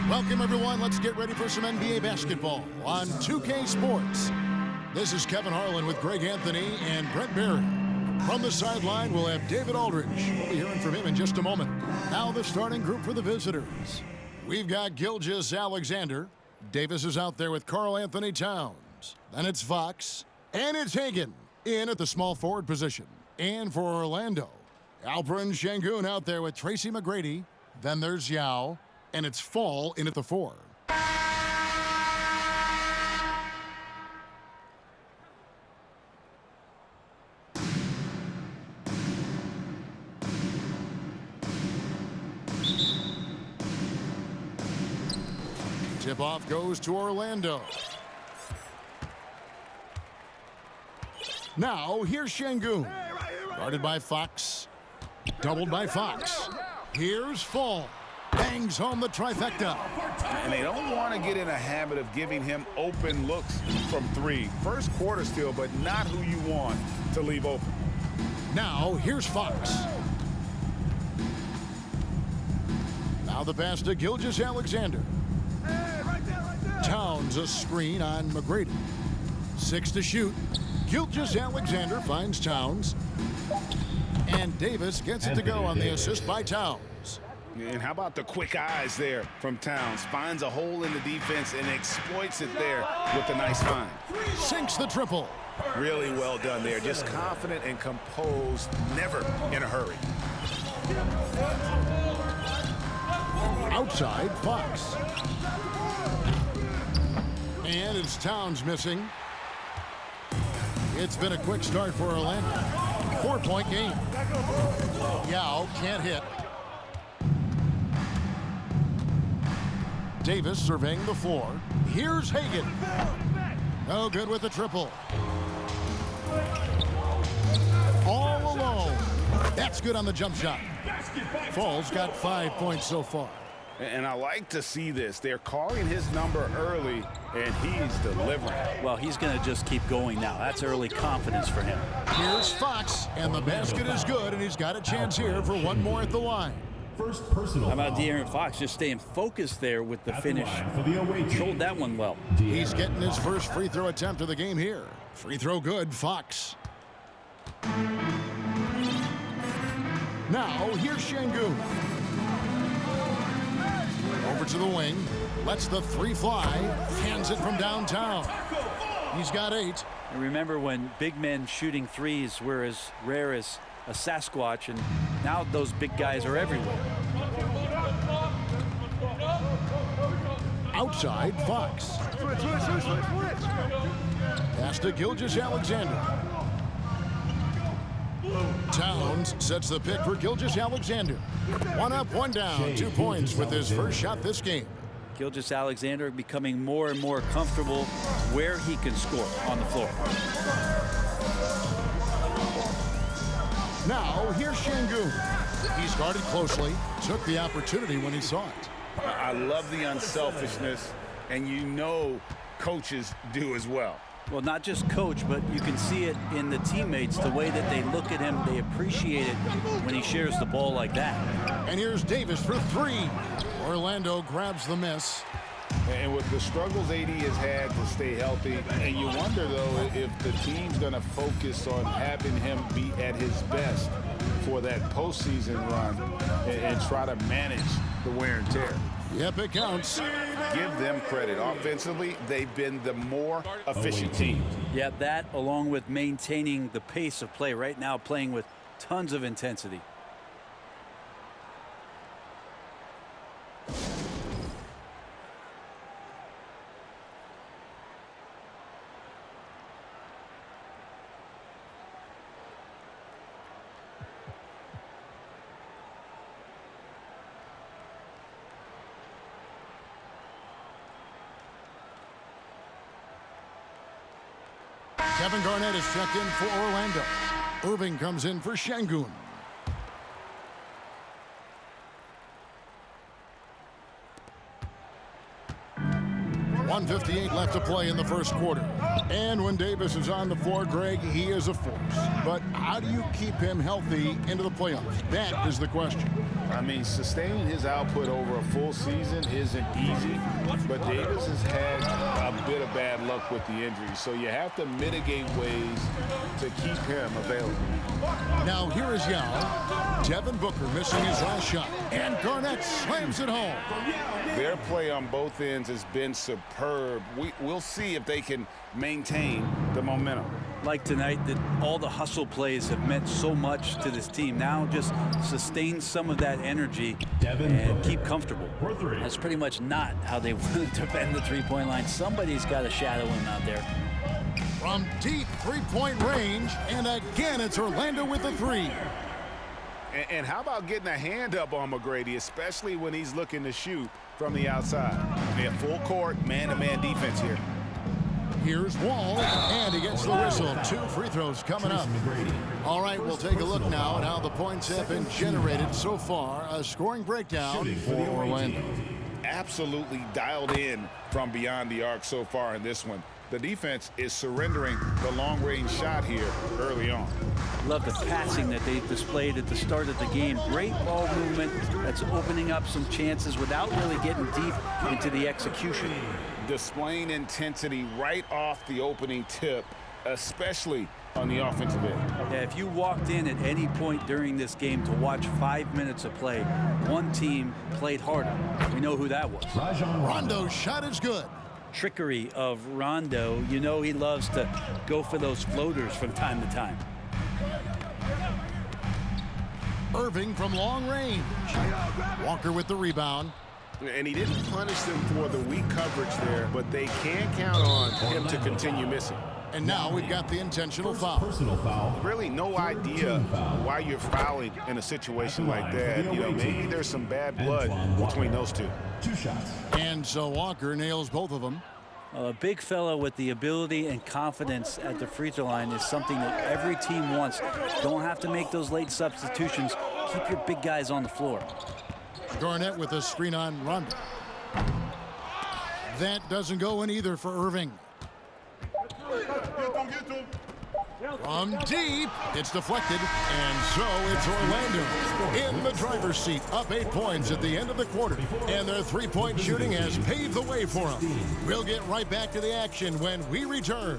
Welcome, everyone. Let's get ready for some NBA basketball on 2K Sports. This is Kevin Harlan with Greg Anthony and Brent Barry. From the sideline, we'll have David Aldridge. We'll be hearing from him in just a moment. Now the starting group for the visitors. We've got Gilgeous-Alexander. Davis is out there with Karl Anthony Towns. Then it's Fox. And it's Hagan in at the small forward position. And for Orlando, Alperen Sengun out there with Tracy McGrady. Then there's Yao. And it's Fall in at the 4. Tip-off goes to Orlando. Now, here's Sengun. Guarded by Fox. Doubled by Fox. Here's Fall. Bangs home the trifecta. And they don't want to get in a habit of giving him open looks from 3. First quarter still, but not who you want to leave open. Now, here's Fox. Now the pass to Gilgeous-Alexander. Right there. Towns a screen on McGrady. 6 to shoot. Gilgeous-Alexander finds Towns. And Davis gets it to go on the assist by Towns. And how about the quick eyes there from Towns? Finds a hole in the defense and exploits it there with a nice find. Sinks the triple. Really well done there. Just confident and composed, never in a hurry. Outside, Fox. And it's Towns missing. It's been a quick start for Orlando. 4-point game. Yao can't hit. Davis surveying the floor. Here's Hagan. No good with the triple. All alone. That's good on the jump shot. Fall's got 5 points so far. And I like to see this. They're calling his number early, and he's delivering. Well, he's going to just keep going now. That's early confidence for him. Here's Fox, and the basket is good, and he's got a chance here for one more at the line. First personal. How about De'Aaron Fox just staying focused there with the finish? Controlled that one well. He's getting his first free throw attempt of the game here. Free throw good, Fox. Now, here's Sengun. Over to the wing. Lets the 3 fly. Hands it from downtown. He's got 8. And remember when big men shooting threes were as rare as a Sasquatch, and now those big guys are everywhere. Outside, Fox. Pass to Gilgeous-Alexander. Towns sets the pick for Gilgeous-Alexander. 1 up, 1 down. 2 points with his first shot this game. Gilgeous-Alexander becoming more and more comfortable where he can score on the floor. Now, here's Sengun. He's guarded closely. Took the opportunity when he saw it. I love the unselfishness, and you know coaches do as well. Well, not just coach, but you can see it in the teammates, the way that they look at him. They appreciate it when he shares the ball like that. And here's Davis for 3. Orlando grabs the miss. And with the struggles AD has had to stay healthy, and you wonder, though, if the team's going to focus on having him be at his best for that postseason run and try to manage the wear and tear. Yep, it counts. Give them credit. Offensively, they've been the more efficient team. Yeah, that along with maintaining the pace of play right now, playing with tons of intensity. Kevin Garnett is checked in for Orlando. Irving comes in for Sengun. 1:58 left to play in the first quarter. And when Davis is on the floor, Greg, he is a force. But how do you keep him healthy into the playoffs? That is the question. I mean, sustaining his output over a full season isn't easy, but Davis has had a bit of bad luck with the injury, so you have to mitigate ways to keep him available. Now here is Yao. Devin Booker missing his last shot, and Garnett slams it home. Their play on both ends has been superb. We'll see if they can maintain the momentum. Like tonight, that all the hustle plays have meant so much to this team. Now just sustain some of that energy and keep comfortable. That's pretty much not how they would defend the three-point line. Somebody's got to shadow him out there. From deep three-point range, and again it's Orlando with the three. And how about getting a hand up on McGrady, especially when he's looking to shoot from the outside? They have full court, man-to-man defense here. Here's Wall, and he gets the whistle. 2 free throws coming up. All right, we'll take a look now at how the points have been generated so far. A scoring breakdown for Orlando. Absolutely dialed in from beyond the arc so far in this one. The defense is surrendering the long-range shot here early on. Love the passing that they displayed at the start of the game. Great ball movement that's opening up some chances without really getting deep into the execution. Displaying intensity right off the opening tip, especially on the offensive end. Yeah, if you walked in at any point during this game to watch 5 minutes of play, one team played harder. We know who that was. Rondo's shot is good. Trickery of Rondo. You know he loves to go for those floaters from time to time. Irving from long range. Walker with the rebound. And he didn't punish them for the weak coverage there, but they can count on him to continue missing. And now we've got the intentional foul. Personal foul. Really no idea why you're fouling in a situation like that. You know, maybe there's some bad blood between those two. 2 shots. And so Walker nails both of them. A big fellow with the ability and confidence at the free throw line is something that every team wants. Don't have to make those late substitutions. Keep your big guys on the floor. Garnett with a screen on Rondo. That doesn't go in either for Irving. From deep, it's deflected, and so it's Orlando in the driver's seat, up 8 points at the end of the quarter, and their three-point shooting has paved the way for them. We'll get right back to the action when we return.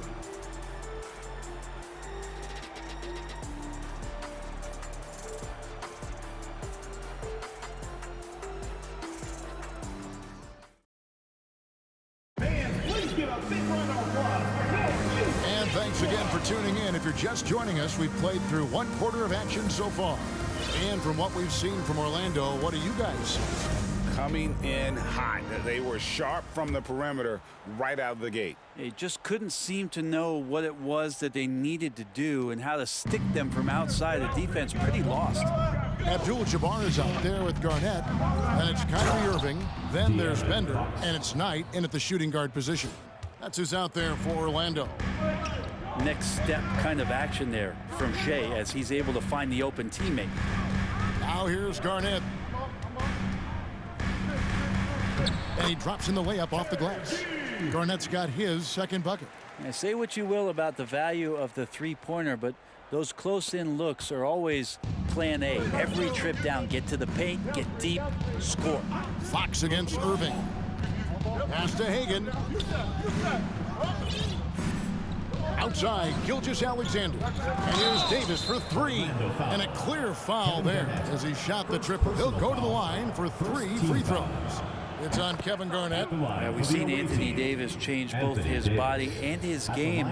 Thanks again for tuning in. If you're just joining us, we've played through 1/4 of action so far. And from what we've seen from Orlando, what do you guys see? Coming in hot. They were sharp from the perimeter right out of the gate. They just couldn't seem to know what it was that they needed to do and how to stick them from outside. The defense pretty lost. Abdul-Jabbar is out there with Garnett, and it's Kyrie Irving. Then there's Bender, and it's Knight in at the shooting guard position. That's who's out there for Orlando. Next step kind of action there from Shea as he's able to find the open teammate. Now here's Garnett. And he drops in the layup off the glass. Garnett's got his second bucket. Now, say what you will about the value of the three-pointer, but those close-in looks are always plan A. Every trip down, get to the paint, get deep, score. Fox against Irving. Pass to Hagan. Outside, Gilgeous-Alexander. And here's Davis for 3. And a clear foul there as he shot the triple. He'll go to the line for 3 free throws. It's on Kevin Garnett. We've seen Anthony Davis change both his body and his game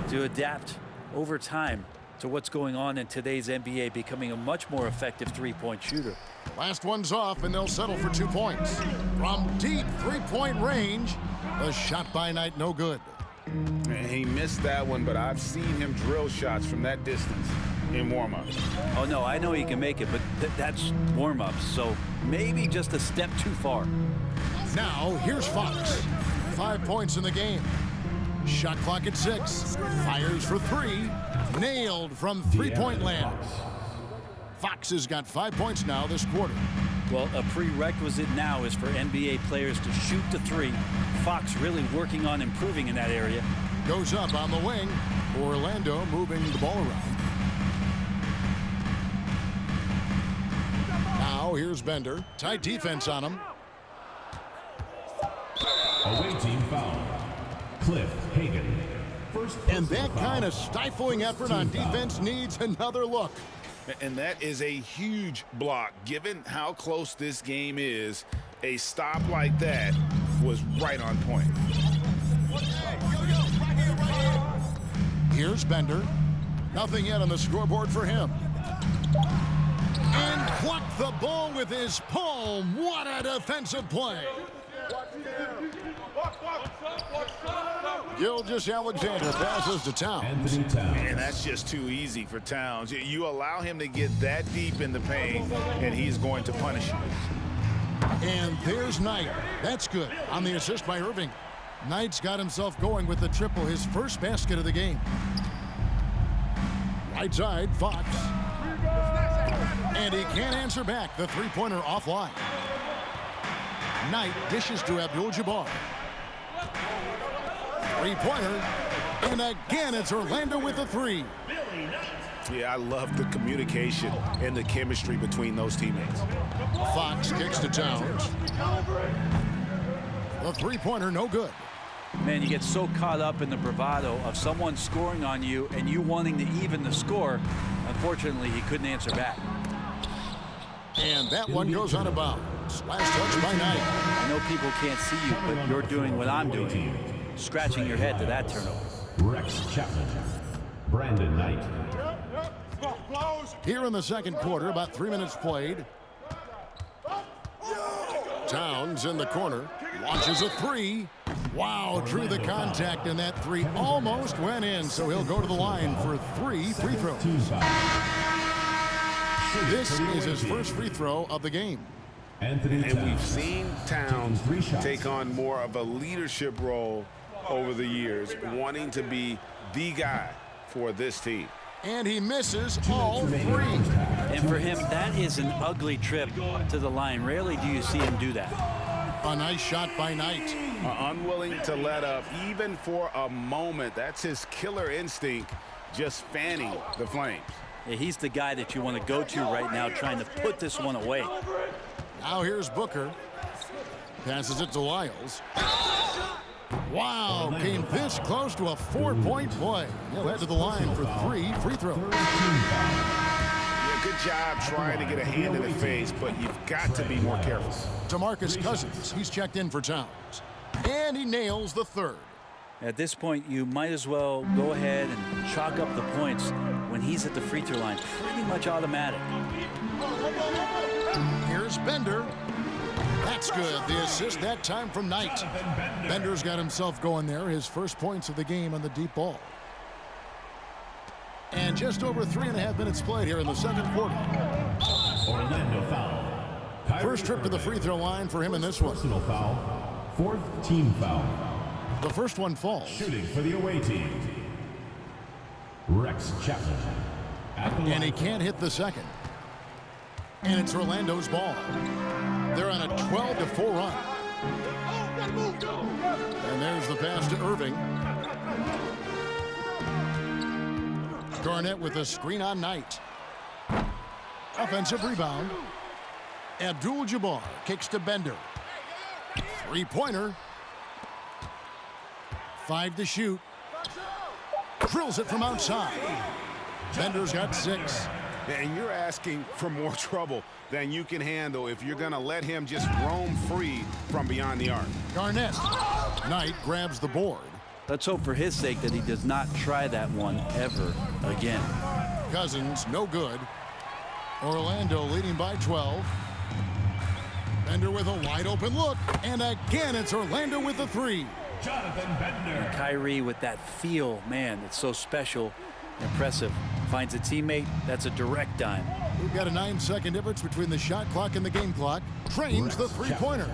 to adapt over time to what's going on in today's NBA, becoming a much more effective three-point shooter. Last one's off, and they'll settle for 2 points. From deep three-point range, a shot by Knight, no good. He missed that one, but I've seen him drill shots from that distance in warm-ups. Oh, no, I know he can make it, but that's warm-ups, so maybe just a step too far. Now, here's Fox. 5 points in the game. Shot clock at 6. Fires for 3. Nailed from three-point land. Fox has got 5 points now this quarter. Well, a prerequisite now is for NBA players to shoot the 3. Fox really working on improving in that area. Goes up on the wing. Orlando moving the ball around. Now Now here's Bender. Tight defense on him. Away team foul. Cliff Hagan. And that kind of stifling effort on defense needs another look. And that is a huge block. Given how close this game is, a stop like that was right on point. Here's Bender. Nothing yet on the scoreboard for him. And plucked the ball with his palm. What a defensive play. Gilgeous-Alexander passes to Towns. And that's just too easy for Towns. You allow him to get that deep in the paint, and he's going to punish you. And there's Knight. That's good on the assist by Irving. Knight's got himself going with the triple, his first basket of the game. Right side, Fox. And he can't answer back. The three-pointer offline. Knight dishes to Abdul-Jabbar. Three-pointer. And again, it's Orlando with the three. Yeah, I love the communication and the chemistry between those teammates. Fox kicks to Towns. The three-pointer, no good. Man, you get so caught up in the bravado of someone scoring on you and you wanting to even the score. Unfortunately, he couldn't answer back. And that one goes out of bounds. Last touch by Knight. I know people can't see you, but you're doing what I'm doing. Scratching your head to that turnover. Rex Chapman. Brandon Knight. Here in the second quarter, about 3 minutes played. Towns in the corner. Launches a three. Wow, drew the contact, and that three almost went in, so he'll go to the line for 3 free throws. This is his first free throw of the game. And we've seen Towns take on more of a leadership role over the years, wanting to be the guy for this team. And he misses all 3. And for him, that is an ugly trip to the line. Rarely do you see him do that. A nice shot by Knight. Unwilling to let up even for a moment. That's his killer instinct, just fanning the flames. Yeah, he's the guy that you want to go to right now, trying to put this one away. Now here's Booker. Passes it to Lyles. Wow, came this close to a 4-point play. He'll head to the line for 3 free throws. Yeah, good job trying to get a hand in the face, but you've got to be more careful. DeMarcus Cousins, he's checked in for Towns. And he nails the third. At this point, you might as well go ahead and chalk up the points when he's at the free throw line. Pretty much automatic. Here's Bender. That's good. The assist that time from Knight. Bender's got himself going there. His first points of the game on the deep ball. And just over 3.5 minutes played here in the second quarter. Orlando foul. First trip to the free throw line for him in this one. Personal foul. 4th team foul. The first one falls. Shooting for the away team. Rex Chapman. And he can't hit the second. And it's Orlando's ball. They're on a 12-4 run. And there's the pass to Irving. Garnett with a screen on Knight. Offensive rebound. Abdul-Jabbar kicks to Bender. Three-pointer. 5 to shoot. Drills it from outside. Bender's got 6. And you're asking for more trouble than you can handle if you're going to let him just roam free from beyond the arc. Garnett. Knight grabs the board. Let's hope for his sake that he does not try that one ever again. Cousins, no good. Orlando leading by 12. Bender with a wide open look. And again, it's Orlando with the 3. Jonathan Bender. And Kyrie with that feel, man, it's so special, impressive. Finds a teammate, that's a direct dime. We've got a 9-second difference between the shot clock and the game clock. Trains the three-pointer.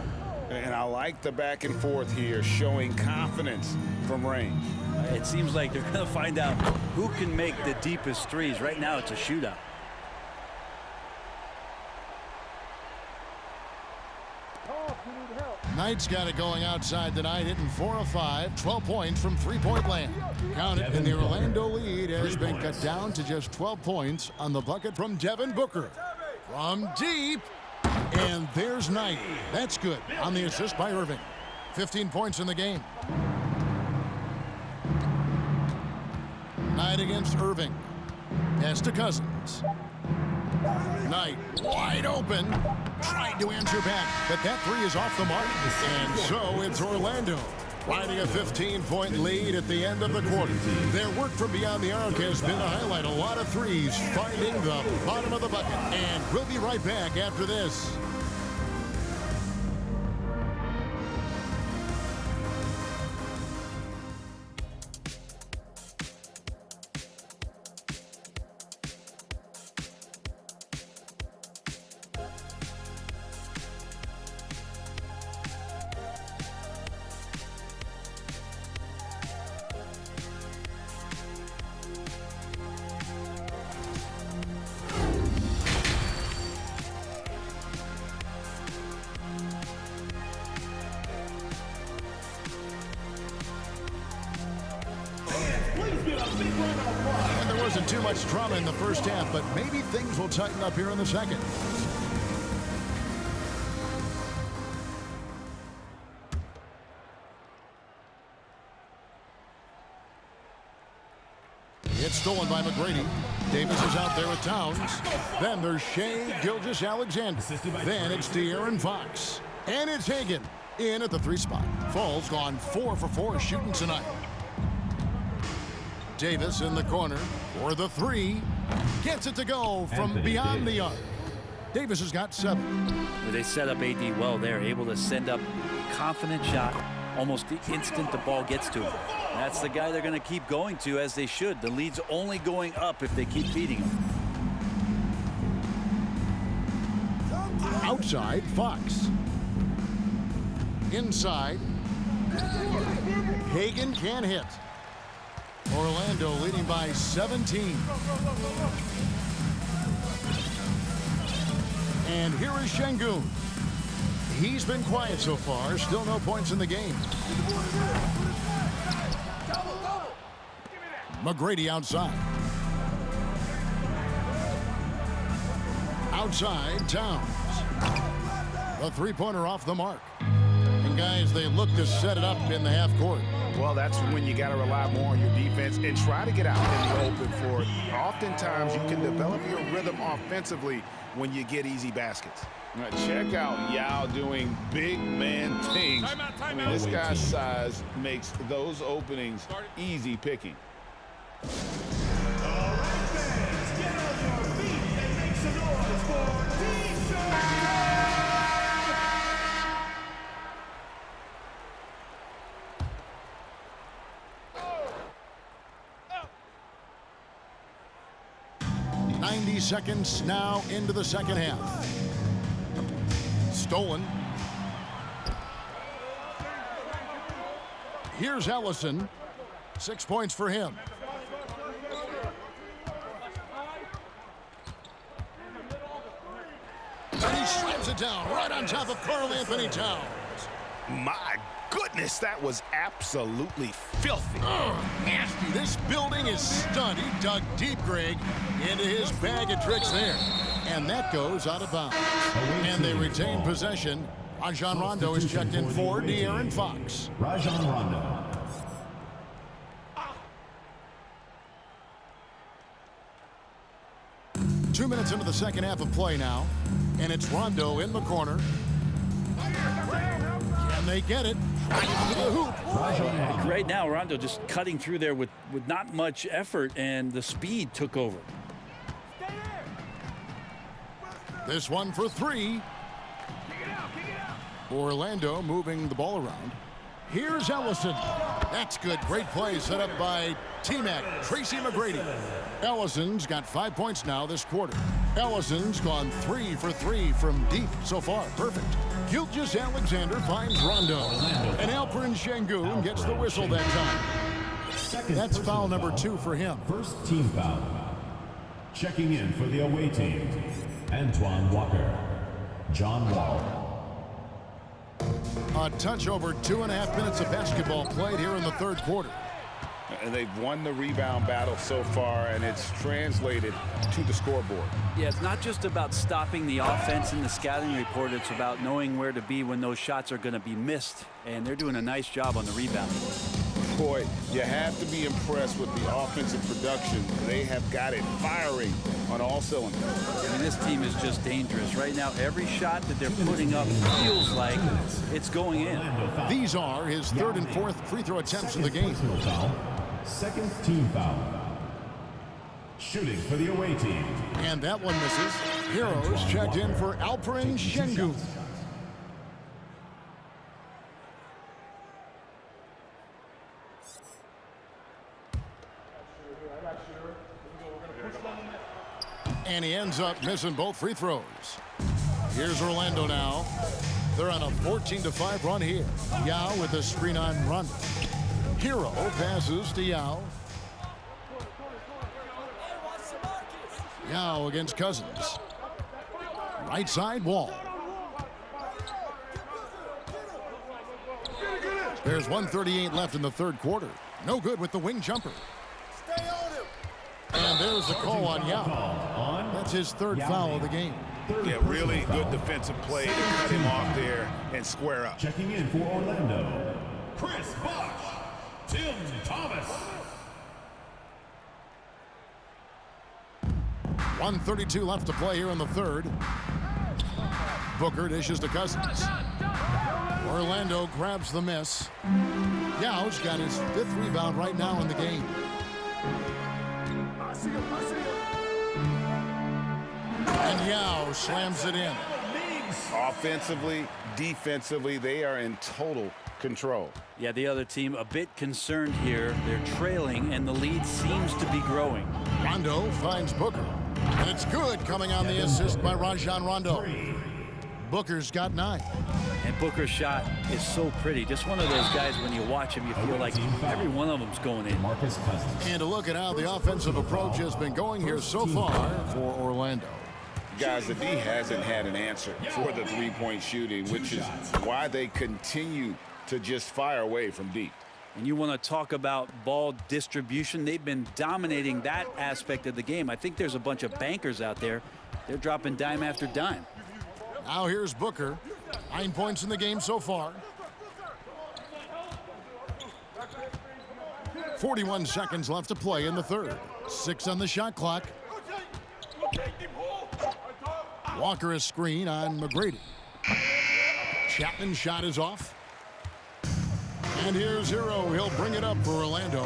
And I like the back and forth here, showing confidence from range. It seems like they're going to find out who can make the deepest threes. Right now, it's a shootout. Knight's got it going outside tonight, hitting 4 of 5, 12 points from three-point land. Count it, and the Orlando lead has been cut down to just 12 points on the bucket from Devin Booker. From deep, And there's Knight. That's good on the assist by Irving. 15 points in the game. Knight against Irving. Pass to Cousins. Knight wide open. Tried to answer back, but that three is off the mark. And so it's Orlando riding a 15-point lead at the end of the quarter. Their work from beyond the arc has been to highlight a lot of threes, finding the bottom of the bucket. And we'll be right back after this. And there wasn't too much drama in the first half, but maybe things will tighten up here in the second. It's stolen by McGrady. Davis is out there with Towns. Then there's Shea Gilgeous-Alexander. Then it's De'Aaron Fox. And it's Hagan in at the three spot. Fall's gone 4 for 4 shooting tonight. Davis in the corner for the three. Gets it to go from beyond the arc. Davis has got 7. They set up AD well. They're able to send up confident shot almost the instant the ball gets to him. That's the guy they're going to keep going to, as they should. The lead's only going up if they keep feeding him. Outside, Fox. Inside. Hagan can't hit. Orlando leading by 17. And here is Şengün. He's been quiet so far. Still no points in the game. McGrady outside. Outside, Towns. A three-pointer off the mark. And guys, they look to set it up in the half court. Well, that's when you got to rely more on your defense and try to get out in the open for it. Oftentimes, you can develop your rhythm offensively when you get easy baskets. Now, check out Yao doing big man things. I mean, this guy's size makes those openings easy picking. All right, fans, get on your feet and make some noise for T-shirt. 90 seconds now into the second half. Stolen. Here's Ellison. 6 points for him. And he slams it down right on top of Karl-Anthony Towns. My goodness, that was absolutely filthy. Nasty. This building is stunned. He dug deep, Greg, into his bag of tricks there. And that goes out of bounds. And they retain possession. Rajon Rondo is checked in for De'Aaron Fox. Rajon Rondo. Two minutes into the second half of play now. And it's Rondo in the corner. And they get it. Right into the hoop. Right now, Rondo just cutting through there with not much effort, and the speed took over. This one for three. Orlando moving the ball around. Here's Ellison. That's good. Great play set up by T-Mac, Tracy McGrady. Ellison's got 5 points now this quarter. Ellison's gone 3 for 3 from deep so far. Perfect. Gilgeous-Alexander finds Rondo. And Alperen Şengün gets the whistle that time. That's foul number 2 for him. First team foul. Checking in for the away team, Antoine Walker. John Wall. A touch over 2.5 minutes of basketball played here in the third quarter. And they've won the rebound battle so far, and it's translated to the scoreboard. Yeah, it's not just about stopping the offense in the scouting report. It's about knowing where to be when those shots are going to be missed. And they're doing a nice job on the rebounding. Boy, you have to be impressed with the offensive production. They have got it firing on all cylinders. I mean, this team is just dangerous. Right now, every shot that they're putting up feels like it's going in. These are his third and fourth free throw attempts of the game. Second team foul. Shooting for the away team. And that one misses. Heroes checked in for Alperen Şengün. And he ends up missing both free throws. Here's Orlando now. They're on a 14-5 run here. Yao with a screen on Rondo. Hero passes to Yao. Yao against Cousins. Right side Wall. There's 1:38 left in the third quarter. No good with the wing jumper. And there's the call on Yao. That's his third foul of the game. Yeah, really good defensive play to cut him off there and square up. Checking in for Orlando, Chris Bosh, Tim Thomas. 1:32 left to play here in the third. Booker dishes to Cousins. Orlando grabs the miss. Yao's got his fifth rebound right now in the game. And Yao slams it in. Offensively, defensively, they are in total control. Yeah, the other team a bit concerned here. They're trailing, and the lead seems to be growing. Rondo finds Booker. And it's good, coming on the assist by Rajon Rondo. Booker's got 9. And Booker's shot is so pretty. Just one of those guys, when you watch him, you feel like every one of them's going in. Marcus Cousins. And to look at how the offensive approach has been going here so far for Orlando. Guys, the D hasn't had an answer for the three-point shooting, which is why they continue to just fire away from deep. And you want to talk about ball distribution. They've been dominating that aspect of the game. I think there's a bunch of bankers out there. They're dropping dime after dime. Now here's Booker. 9 points in the game so far. 41 seconds left to play in the third. 6 on the shot clock. Walker a screen on McGrady. Chapman's shot is off. And here's Hero. He'll bring it up for Orlando.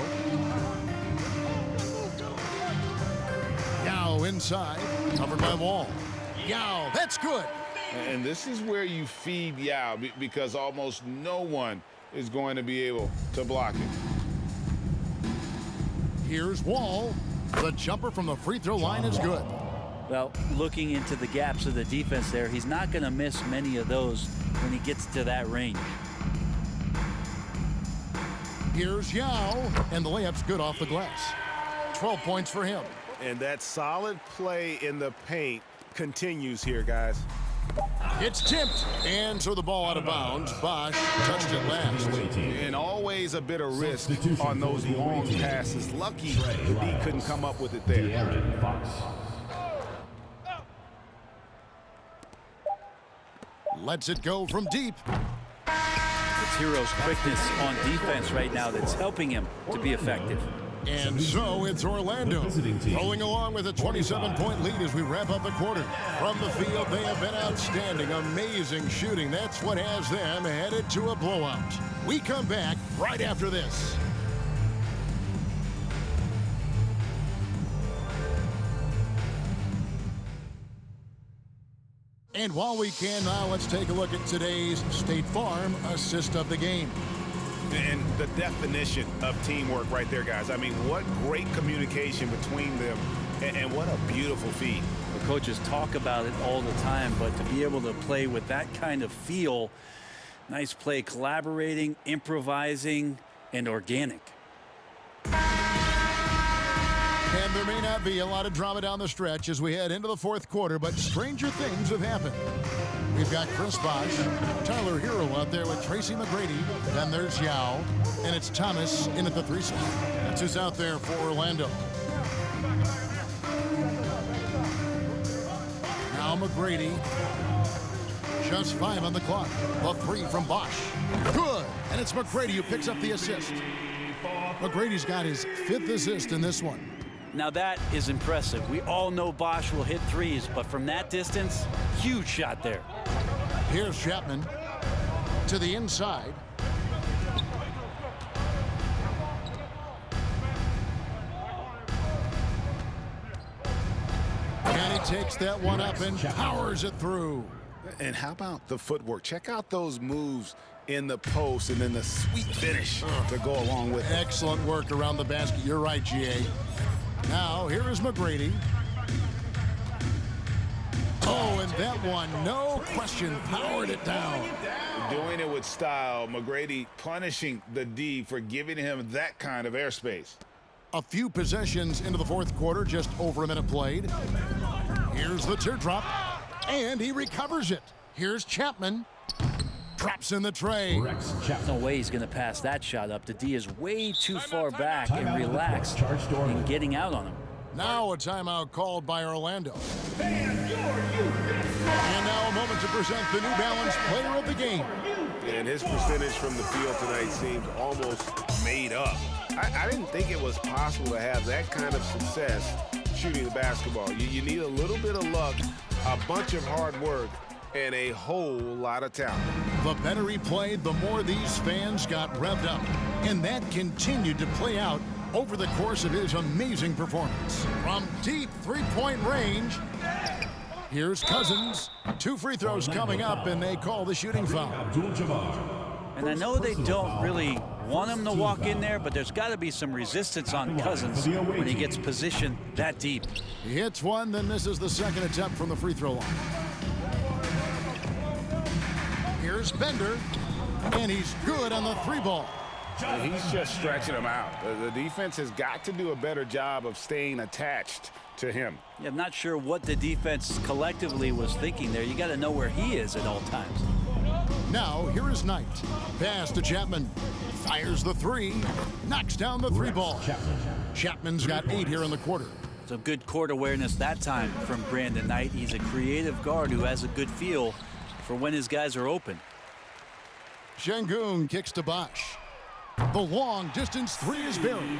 Yao inside, covered by Wall. Yao, that's good. And this is where you feed Yao, because almost no one is going to be able to block it. Here's Wall. The jumper from the free throw line is good. Well, looking into the gaps of the defense there, he's not going to miss many of those when he gets to that range. Here's Yao, and the layup's good off the glass. 12 points for him. And that solid play in the paint continues here, guys. It's tipped, and so the ball out of bounds. Bosh touched it last. And always a bit of risk on those long passes. Lucky the D couldn't come up with it there. De'Aaron Fox. Lets it go from deep. It's Hero's quickness on defense right now that's helping him to be effective. And so it's Orlando rolling along with a 27-point lead as we wrap up the quarter. From the field, they have been outstanding, amazing shooting. That's what has them headed to a blowout. We come back right after this. And while we can now, let's take a look at today's State Farm assist of the game. And the definition of teamwork right there, guys. I mean, what great communication between them, and what a beautiful feed. The coaches talk about it all the time, but to be able to play with that kind of feel, nice play, collaborating, improvising, and organic. And there may not be a lot of drama down the stretch as we head into the fourth quarter, but stranger things have happened. We've got Chris Bosh, Tyler Hero on out there with Tracy McGrady. Then there's Yao. And it's Thomas in at the 3 slot. That's who's out there for Orlando. Now McGrady. Just 5 on the clock. The 3 from Bosch. Good. And it's McGrady who picks up the assist. McGrady's got his 5th assist in this one. Now that is impressive. We all know Bosch will hit threes, but from that distance, huge shot there. Here's Chapman to the inside. And he takes that one up and powers it through. And how about the footwork? Check out those moves in the post and then the sweet finish to go along with it. Excellent work around the basket. You're right, GA. Now, here is McGrady. Oh, and that one, no question, powered it down. Doing it with style. McGrady punishing the D for giving him that kind of airspace. A few possessions into the 4th quarter, just over a minute played. Here's the teardrop, and he recovers it. Here's Chapman. Traps in the tray. No way he's going to pass that shot up. The D is way too far back and relaxed in getting out on him. Now a timeout called by Orlando. And now a moment to present the New Balance Player of the Game. And his percentage from the field tonight seems almost made up. I didn't think it was possible to have that kind of success shooting the basketball. You need a little bit of luck, a bunch of hard work, and a whole lot of talent. The better he played, the more these fans got revved up. And that continued to play out over the course of his amazing performance. From deep 3-point range, here's Cousins. 2 free throws coming up, and they call the shooting foul. And I know they don't really want him to walk in there, but there's got to be some resistance on Cousins when he gets positioned that deep. He hits one, then misses the 2nd attempt from the free throw line. Here's Bender, and he's good on the 3 ball. He's just stretching him out. The defense has got to do a better job of staying attached to him. Yeah, I'm not sure what the defense collectively was thinking there. You got to know where he is at all times. Now, here is Knight. Pass to Chapman. Fires the 3. Knocks down the 3 ball. Chapman's got 8 here in the quarter. Some good court awareness that time from Brandon Knight. He's a creative guard who has a good feel for when his guys are open. Şengün kicks to Bosch. The long distance 3 is buried.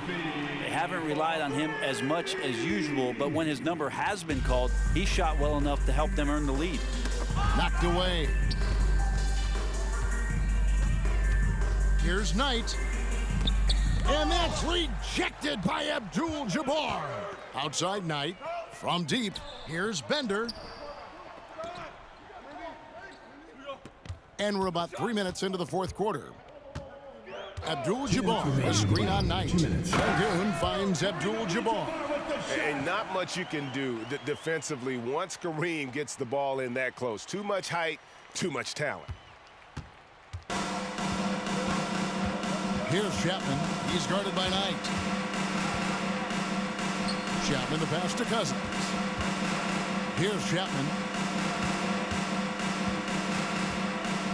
They haven't relied on him as much as usual, but when his number has been called, he shot well enough to help them earn the lead. Knocked away. Here's Knight. And that's rejected by Abdul-Jabbar. Outside Knight. From deep. Here's Bender. And we're about 3 minutes into the 4th quarter. Abdul-Jabbar, a screen on Knight. Şengün finds Abdul-Jabbar. And not much you can do defensively once Kareem gets the ball in that close. Too much height, too much talent. Here's Chapman. He's guarded by Knight. Chapman the pass to Cousins. Here's Chapman.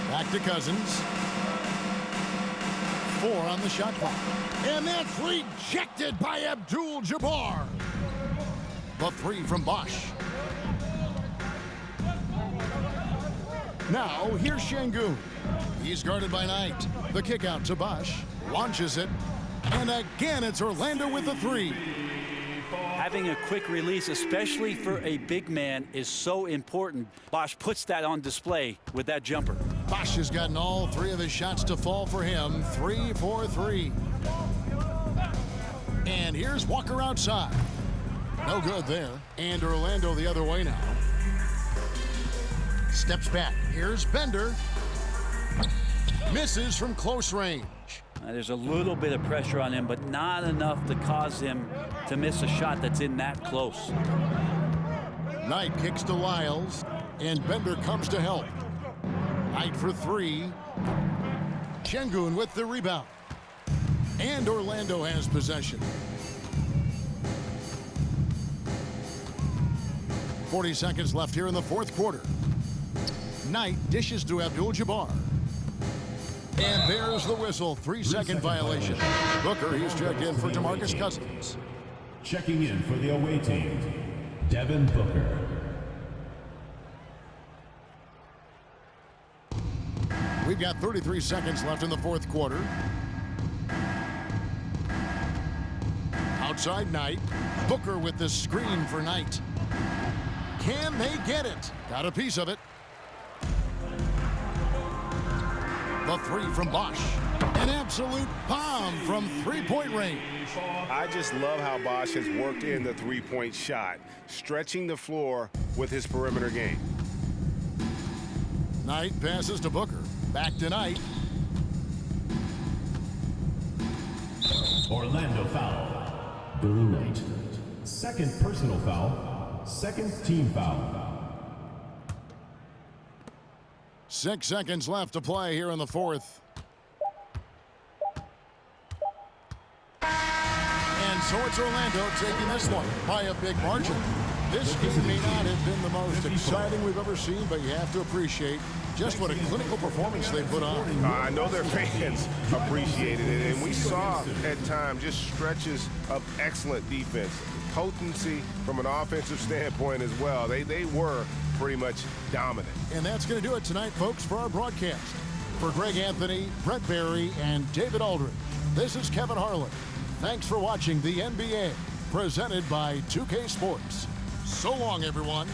Back to Cousins. 4 on the shot clock. And that's rejected by Abdul-Jabbar. The 3 from Bosch. Now, here's Şengün. He's guarded by Knight. The kick out to Bosch. Launches it. And again, it's Orlando with the 3. Having a quick release, especially for a big man, is so important. Bosch puts that on display with that jumper. Bosch has gotten all 3 of his shots to fall for him. 3 for 3. And here's Walker outside. No good there. And Orlando the other way now. Steps back. Here's Bender. Misses from close range. There's a little bit of pressure on him, but not enough to cause him to miss a shot that's in that close. Knight kicks to Lyles, and Bender comes to help. Knight for 3. Şengün with the rebound. And Orlando has possession. 40 seconds left here in the 4th quarter. Knight dishes to Abdul-Jabbar. And there's the whistle. 3-second violation. Booker, he's checked in for DeMarcus Cousins. Checking in for the away team, Devin Booker. We've got 33 seconds left in the fourth quarter. Outside Knight. Booker with the screen for Knight. Can they get it? Got a piece of it. The three from Bosch. An absolute bomb from three-point range. I just love how Bosch has worked in the three-point shot, stretching the floor with his perimeter game. Knight passes to Booker. Back to Knight. Orlando foul. Billy Knight. Second personal foul. Second team foul. 6 seconds left to play here in the fourth. And so it's Orlando taking this one by a big margin. This game may not have been the most exciting we've ever seen, but you have to appreciate just what a clinical performance they put on. I know their fans appreciated it, and we saw at times just stretches of excellent defense. Potency from an offensive standpoint as well. They were pretty much dominant. And that's going to do it tonight, folks, for our broadcast. For Greg Anthony, Brett Barry, and David Aldridge, this is Kevin Harlan. Thanks for watching the NBA, presented by 2K Sports. So long, everyone.